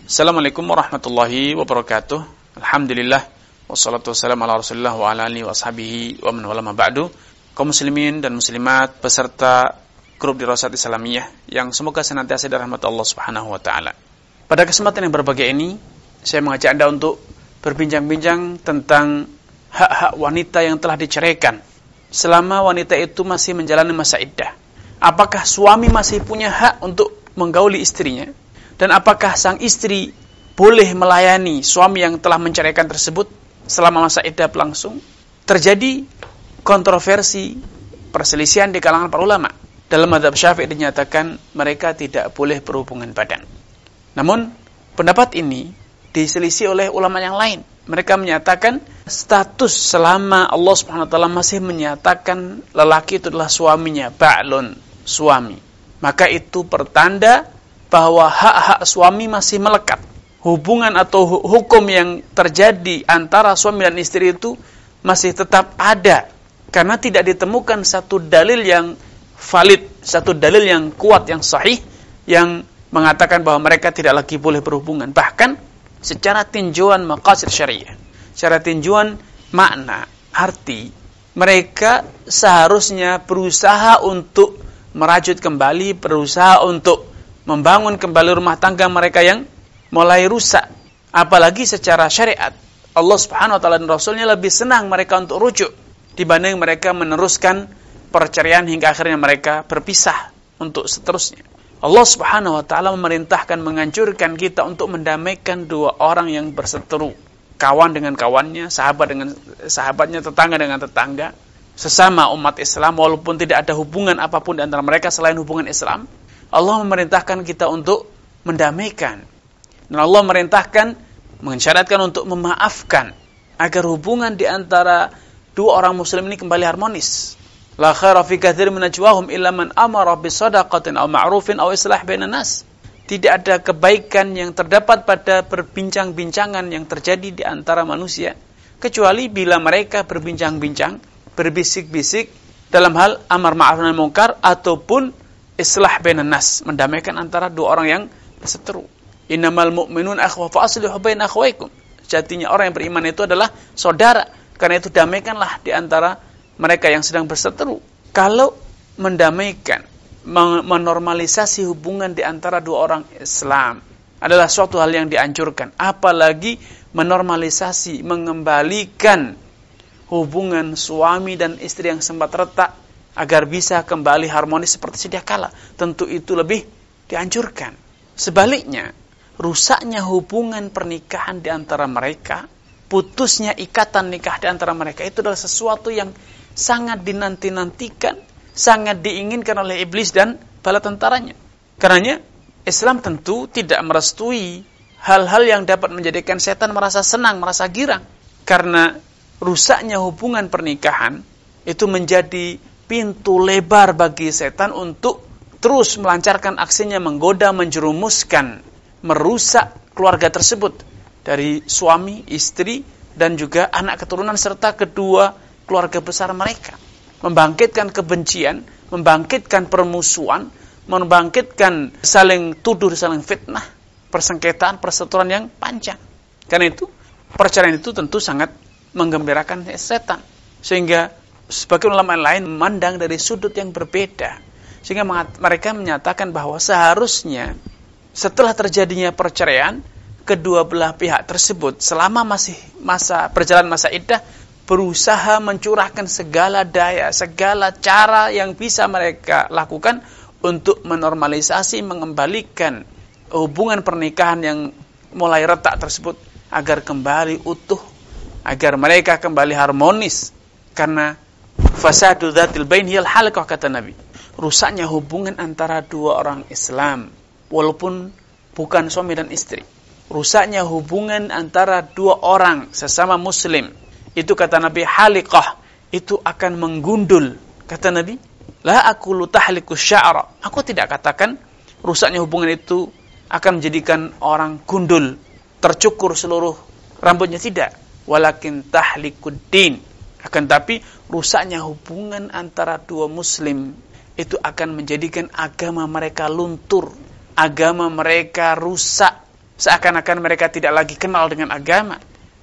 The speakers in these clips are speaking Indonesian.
Assalamualaikum warahmatullahi wabarakatuh. Alhamdulillah wassalatu wassalamu ala Rasulillah wa ala alihi wa ashabihi wa man wala ma ba'du. Kaum muslimin dan muslimat peserta grup Dirasat Islamiyah yang semoga senantiasa dirahmati Allah Subhanahu wa taala. Pada kesempatan yang berbahagia ini, saya mengajak Anda untuk berbincang-bincang tentang hak-hak wanita yang telah diceraikan selama wanita itu masih menjalani masa iddah. Apakah suami masih punya hak untuk menggauli istrinya? Dan apakah sang istri boleh melayani suami yang telah menceraikan tersebut selama masa iddah berlangsung? Terjadi kontroversi, perselisihan di kalangan para ulama. Dalam mazhab Syafi'i dinyatakan mereka tidak boleh berhubungan badan. Namun, pendapat ini diselisih oleh ulama yang lain. Mereka menyatakan status selama Allah Subhanahu wa taala masih menyatakan lelaki itu adalah suaminya, ba'lun, suami. Maka itu pertanda bahwa hak-hak suami masih melekat. Hubungan atau hukum yang terjadi antara suami dan istri itu masih tetap ada. Karena tidak ditemukan satu dalil yang valid, satu dalil yang kuat, yang sahih, yang mengatakan bahwa mereka tidak lagi boleh berhubungan. Bahkan secara tinjauan maqasid syariah, secara tinjauan makna, arti, mereka seharusnya berusaha untuk merajut kembali, berusaha untuk membangun kembali rumah tangga mereka yang mulai rusak. Apalagi secara syariat, Allah Subhanahu wa taala dan Rasulnya lebih senang mereka untuk rujuk dibanding mereka meneruskan perceraian hingga akhirnya mereka berpisah untuk seterusnya. Allah Subhanahu wa taala memerintahkan, menganjurkan kita untuk mendamaikan dua orang yang berseteru, kawan dengan kawannya, sahabat dengan sahabatnya, tetangga dengan tetangga, sesama umat Islam walaupun tidak ada hubungan apapun di antara mereka selain hubungan Islam. Allah memerintahkan kita untuk mendamaikan. Dan Allah merintahkan, mensyaratkan untuk memaafkan agar hubungan di antara dua orang muslim ini kembali harmonis. La khaira fi katsirin min najwahum illa man amara bi shadaqatin aw ma'rufin aw islah bainan nas. Tidak ada kebaikan yang terdapat pada perbincang-bincangan yang terjadi di antara manusia kecuali bila mereka berbincang-bincang, berbisik-bisik dalam hal amar ma'ruf nahi munkar ataupun islah bainan nas, mendamaikan antara dua orang yang berseteru. Innamal mu'minun akhwa fa aslihu baina akhwaikum. Sejatinya orang yang beriman itu adalah saudara. Karena itu damaikanlah di antara mereka yang sedang berseteru. Kalau mendamaikan, menormalisasi hubungan di antara dua orang Islam adalah suatu hal yang dianjurkan, apalagi menormalisasi, mengembalikan hubungan suami dan istri yang sempat retak agar bisa kembali harmonis seperti sedia kala, tentu itu lebih dianjurkan. Sebaliknya, rusaknya hubungan pernikahan di antara mereka, putusnya ikatan nikah di antara mereka itu adalah sesuatu yang sangat dinanti-nantikan, sangat diinginkan oleh iblis dan bala tentaranya. Karenanya, Islam tentu tidak merestui hal-hal yang dapat menjadikan setan merasa senang, merasa girang. Karena rusaknya hubungan pernikahan itu menjadi pintu lebar bagi setan untuk terus melancarkan aksinya, menggoda, menjerumuskan, merusak keluarga tersebut dari suami, istri, dan juga anak keturunan serta kedua keluarga besar mereka. Membangkitkan kebencian, membangkitkan permusuhan, membangkitkan saling tuduh, saling fitnah, persengketaan, perseteruan yang panjang. Karena itu, perceraian itu tentu sangat menggembirakan setan. Sehingga sebagian ulama lain memandang dari sudut yang berbeda. Sehingga mereka menyatakan bahwa seharusnya setelah terjadinya perceraian, kedua belah pihak tersebut selama masih berjalan masa iddah berusaha mencurahkan segala daya, segala cara yang bisa mereka lakukan untuk menormalisasi, mengembalikan hubungan pernikahan yang mulai retak tersebut agar kembali utuh, agar mereka kembali harmonis. Karena fasadu dzatil bain hiyal halaqah, kata Nabi. Rusaknya hubungan antara dua orang Islam walaupun bukan suami dan istri. Rusaknya hubungan antara dua orang sesama muslim. Itu kata Nabi haliqah, itu akan menggundul. Kata Nabi, la aqulu tahliqus sya'ra. Aku tidak katakan rusaknya hubungan itu akan menjadikan orang gundul, tercukur seluruh rambutnya, tidak. Walakin tahliqud din. Akan tapi rusaknya hubungan antara dua muslim itu akan menjadikan agama mereka luntur, agama mereka rusak, Seakan-akan mereka tidak lagi kenal dengan agama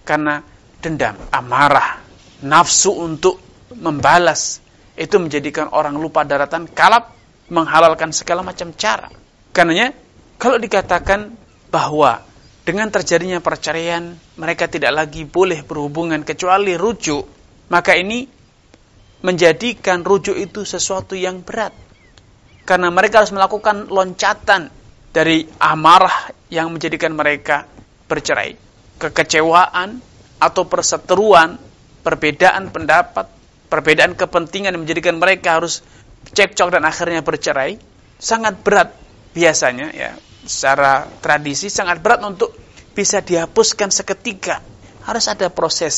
karena dendam, amarah, nafsu untuk membalas. Itu menjadikan orang lupa daratan, kalap, menghalalkan segala macam cara. Karenanya, kalau dikatakan bahwa dengan terjadinya perceraian, mereka tidak lagi boleh berhubungan kecuali rujuk, maka ini menjadikan rujuk itu sesuatu yang berat. Karena mereka harus melakukan loncatan dari amarah yang menjadikan mereka bercerai, kekecewaan atau perseteruan, perbedaan pendapat, perbedaan kepentingan yang menjadikan mereka harus cekcok dan akhirnya bercerai, sangat berat biasanya ya. Secara tradisi sangat berat untuk bisa dihapuskan seketika. Harus ada proses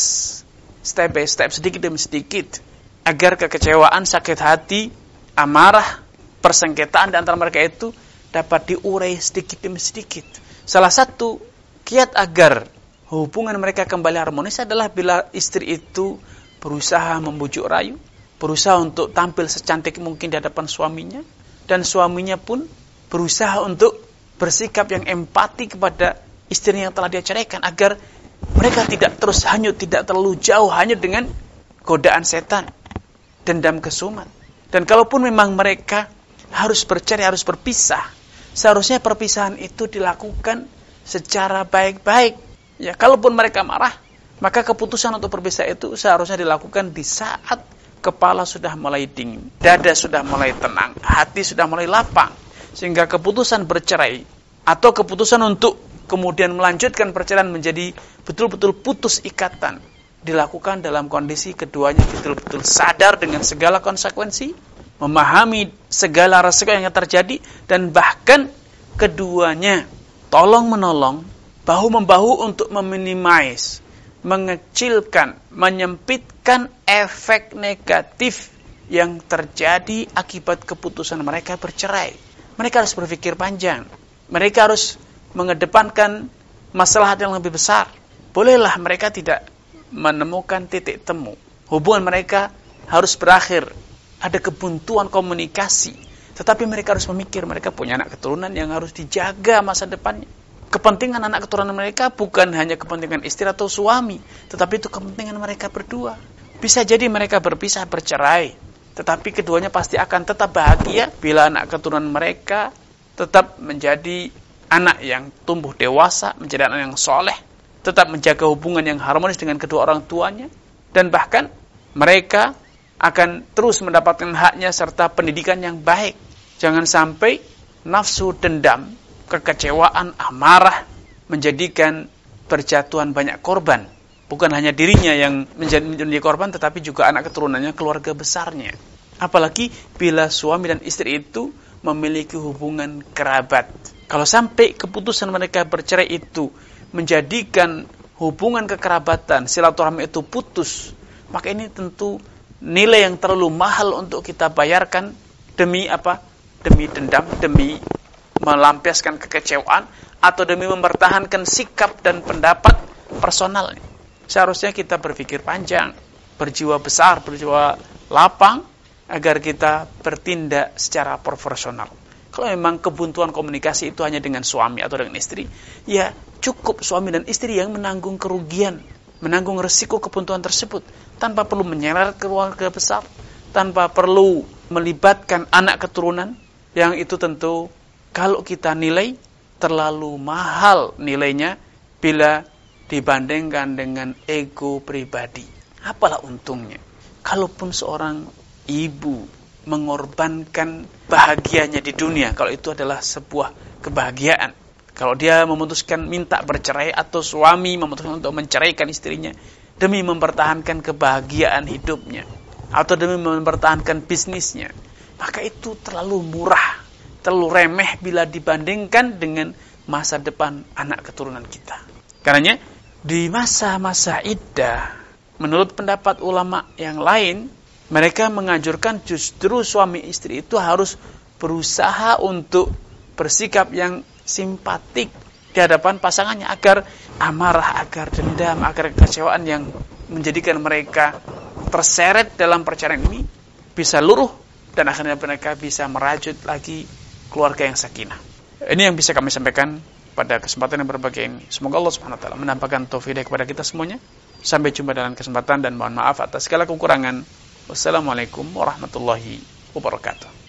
step by step, sedikit demi sedikit, agar kekecewaan, sakit hati, amarah, persengketaan di antara mereka itu dapat diurai sedikit demi sedikit. Salah satu kiat agar hubungan mereka kembali harmonis adalah bila istri itu berusaha membujuk rayu, berusaha untuk tampil secantik mungkin di hadapan suaminya, dan suaminya pun berusaha untuk bersikap yang empati kepada istrinya yang telah dia ceraikan, agar mereka tidak terus hanyut, tidak terlalu jauh hanyut dengan godaan setan, dendam kesumat. Dan kalaupun memang mereka harus bercerai, harus berpisah, seharusnya perpisahan itu dilakukan secara baik-baik. Ya, kalaupun mereka marah, maka keputusan untuk berpisah itu seharusnya dilakukan di saat kepala sudah mulai dingin, dada sudah mulai tenang, hati sudah mulai lapang. Sehingga keputusan bercerai atau keputusan untuk kemudian melanjutkan perceraian menjadi betul-betul putus ikatan dilakukan dalam kondisi keduanya betul-betul sadar dengan segala konsekuensi, memahami segala resiko yang terjadi, dan bahkan keduanya tolong-menolong, bahu-membahu untuk meminimais, mengecilkan, menyempitkan efek negatif yang terjadi akibat keputusan mereka bercerai. Mereka harus berpikir panjang. Mereka harus mengedepankan masalah yang lebih besar. Bolehlah mereka tidak menemukan titik temu. Hubungan mereka harus berakhir. Ada kebuntuan komunikasi. Tetapi mereka harus memikir, mereka punya anak keturunan yang harus dijaga masa depannya. Kepentingan anak keturunan mereka bukan hanya kepentingan istri atau suami, tetapi itu kepentingan mereka berdua. Bisa jadi mereka berpisah, bercerai, tetapi keduanya pasti akan tetap bahagia bila anak keturunan mereka tetap menjadi anak yang tumbuh dewasa, menjadi anak yang soleh, tetap menjaga hubungan yang harmonis dengan kedua orang tuanya, dan bahkan mereka akan terus mendapatkan haknya serta pendidikan yang baik. Jangan sampai nafsu, dendam, kekecewaan, amarah menjadikan berjatuhan banyak korban. Bukan hanya dirinya yang menjadi korban, tetapi juga anak keturunannya, keluarga besarnya. Apalagi bila suami dan istri itu memiliki hubungan kerabat. Kalau sampai keputusan mereka bercerai itu menjadikan hubungan kekerabatan, silaturahmi itu putus, maka ini tentu nilai yang terlalu mahal untuk kita bayarkan demi apa? Demi dendam, demi melampiaskan kekecewaan, atau demi mempertahankan sikap dan pendapat personalnya. Seharusnya kita berpikir panjang, berjiwa besar, berjiwa lapang, agar kita bertindak secara proporsional. Kalau memang kebuntuan komunikasi itu hanya dengan suami atau dengan istri, ya cukup suami dan istri yang menanggung kerugian, menanggung resiko kebuntuan tersebut, tanpa perlu menyeret keluarga besar, tanpa perlu melibatkan anak keturunan, yang itu tentu kalau kita nilai terlalu mahal nilainya bila dibandingkan dengan ego pribadi. Apalah untungnya kalaupun seorang ibu mengorbankan bahagianya di dunia, kalau itu adalah sebuah kebahagiaan. Kalau dia memutuskan minta bercerai, atau suami memutuskan untuk menceraikan istrinya demi mempertahankan kebahagiaan hidupnya, atau demi mempertahankan bisnisnya, maka itu terlalu murah, terlalu remeh bila dibandingkan dengan masa depan anak keturunan kita. Karenanya di masa-masa iddah, menurut pendapat ulama yang lain, mereka menganjurkan justru suami istri itu harus berusaha untuk bersikap yang simpatik di hadapan pasangannya, agar amarah, agar dendam, agar kekecewaan yang menjadikan mereka terseret dalam perceraian ini bisa luruh, dan akhirnya mereka bisa merajut lagi keluarga yang sakinah. Ini yang bisa kami sampaikan. pada kesempatan yang berbahagia ini. Semoga Allah Subhanahu wa taala menampakkan taufik kepada kita semuanya. Sampai jumpa dalam kesempatan dan mohon maaf atas segala kekurangan. Wassalamualaikum warahmatullahi wabarakatuh.